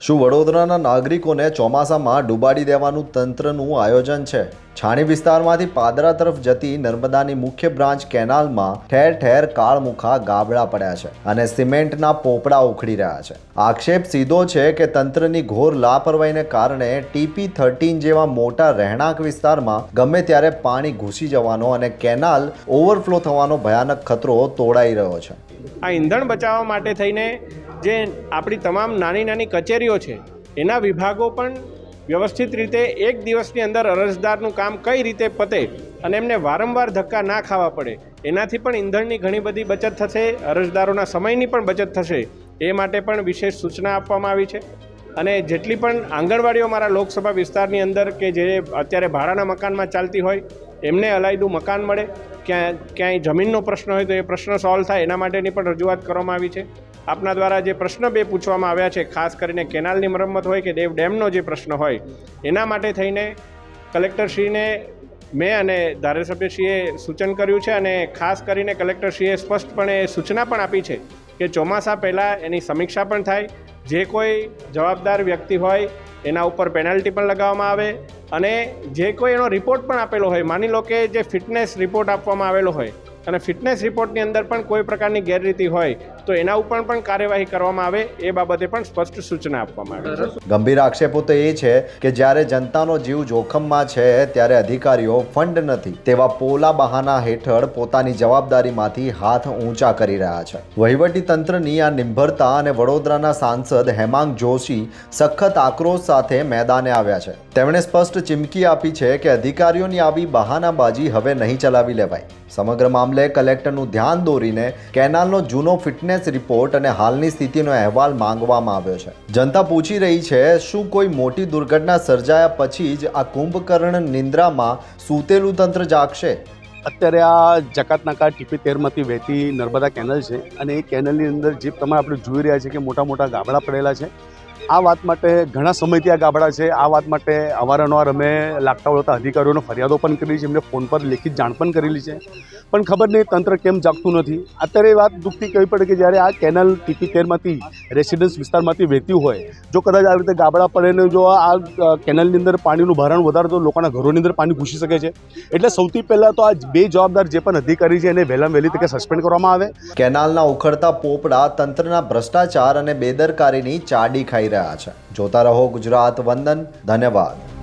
શું વડોદરાના નાગરિકોને ચોમાસામાં ડૂબાડી દેવાનું તંત્રનું આયોજન છે? છાણી વિસ્તારમાંથી પાદરા તરફ જતી નર્મદાની મુખ્ય બ્રાન્ચ કેનાલમાં ઠેર ઠેર કાળમુખા ગાબડા પડ્યા છે અને સિમેન્ટના પોપડા ઉખડી રહ્યા છે. આક્ષેપ સીધો છે કે તંત્રની ઘોર લાપરવાહીને કારણે TP13 જેવા મોટા રહેણાંક વિસ્તારમાં ગમે ત્યારે પાણી ઘૂસી જવાનો અને કેનાલ ઓવરફ્લો થવાનો ભયાનક ખતરો તોડાઈ રહ્યો છે. આ ઈંધણ બચાવવા માટે થઈને જે આપણી તમામ નાની નાની કચેરીઓ છે એના વિભાગો પણ વ્યવસ્થિત રીતે એક દિવસની અંદર અરજદારનું કામ કઈ રીતે પતે અને એમને વારંવાર ધક્કા ના ખાવા પડે એનાથી પણ ઈંધણની ઘણી બધી બચત થશે, અરજદારોના સમયની પણ બચત થશે. એ માટે પણ વિશેષ સૂચના આપવામાં આવી છે. અને જેટલી પણ આંગણવાડીઓ મારા લોકસભા વિસ્તારની અંદર કે જે અત્યારે ભાડાના મકાનમાં ચાલતી હોય એમને અલાયદું મકાન મળે, ક્યાંય જમીનનો પ્રશ્ન હોય તો એ પ્રશ્ન સોલ્વ થાય એના માટેની પણ રજૂઆત કરવામાં આવી છે. આપના દ્વારા જે પ્રશ્ન બે પૂછવામાં આવ્યા છે, ખાસ કરીને કેનાલની મરમ્મત હોય કે ડેમનો જે પ્રશ્ન હોય એના માટે થઈને કલેક્ટરશ્રીને મેં અને ધારાસભ્યશ્રીએ સૂચન કર્યું છે અને ખાસ કરીને કલેક્ટરશ્રીએ સ્પષ્ટપણે સૂચના પણ આપી છે કે ચોમાસા પહેલાં એની સમીક્ષા પણ થાય, જે કોઈ જવાબદાર વ્યક્તિ હોય એના ઉપર પેનલ્ટી પણ લગાવવામાં આવે અને જે કોઈ એનો રિપોર્ટ પણ આપેલો હોય, માની લો કે જે ફિટનેસ રિપોર્ટ આપવામાં આવેલો હોય અને ફિટનેસ રિપોર્ટની અંદર પણ કોઈ પ્રકારની ગેરરીતિ હોય તો એના ઉપર પણ કાર્યવાહી કરવામાં આવે, એ બાબતે પણ સ્પષ્ટ સૂચના આપવામાં આવી છે. ગંભીર આક્ષેપો તો એ છે કે જ્યારે જનતાનો જીવ જોખમમાં છે ત્યારે અધિકારીઓ ફંડ નથી તેવા પોલા બહાના હેઠળ પોતાની જવાબદારીમાંથી હાથ ઊંચા કરી રહ્યા છે. વહીવટી તંત્રની આ નિર્ભરતા અને વડોદરાના સાંસદ હેમાંગ જોશી સખત આક્રોશ સાથે મેદાને આવ્યા છે. તેમણે સ્પષ્ટ ચીમકી આપી છે કે અધિકારીઓની આવી બહાનાબાજી હવે નહીં ચલાવી લેવાય. સમગ્ર મામલે કલેક્ટરનું ધ્યાન દોરીને કેનાલનો જૂનો ફિટનેસ રિપોર્ટ અને હાલની સ્થિતિનો અહેવાલ માંગવામાં આવ્યો છે. જનતા પૂછી રહી છે, શું કોઈ મોટી દુર્ઘટના સર્જાયા પછી જ આ કુંભકર્ણ નિંદ્રામાં સૂતેલું તંત્ર જાગશે? અત્યારે આ જકાતનાકા TP13માંથી વહેતી નર્મદા કેનલ છે અને એ કેનલની અંદર જે તમે આપણે જોઈ રહ્યા છે કે મોટા મોટા ગાબડા પડેલા છે. આ વાત માટે ઘણા સમયથી આ ગાબડા છે. આ વાત માટે અવારનવાર અમે લાગતા વળતા અધિકારીઓને ફરિયાદો પણ કરેલી છે, એમને ફોન પર લેખિત જાણ પણ કરેલી છે, પણ ખબર નહીં તંત્ર કેમ જાગતું નથી. અત્યારે એ વાત દુઃખથી કહેવી પડે કે જ્યારે આ કેનલ TP13માંથી રેસિડન્સ વિસ્તારમાંથી વહેતી હોય, જો કદાચ આ રીતે ગાબડા પડે ને જો આ કેનલની અંદર પાણીનું ભારણ વધારે તો લોકોના ઘરોની અંદર પાણી ઘૂસી શકે છે. એટલે સૌથી પહેલાં તો આ બે જવાબદાર જે પણ અધિકારી છે એને વહેલામાં વહેલી તકે સસ્પેન્ડ કરવામાં આવે. કેનાલના ઉખડતા પોપડા તંત્રના ભ્રષ્ટાચાર અને બેદરકારીની ચાડી ખાઈ રહ્યા છે. જોતા રહો ગુજરાત વંદન. ધન્યવાદ.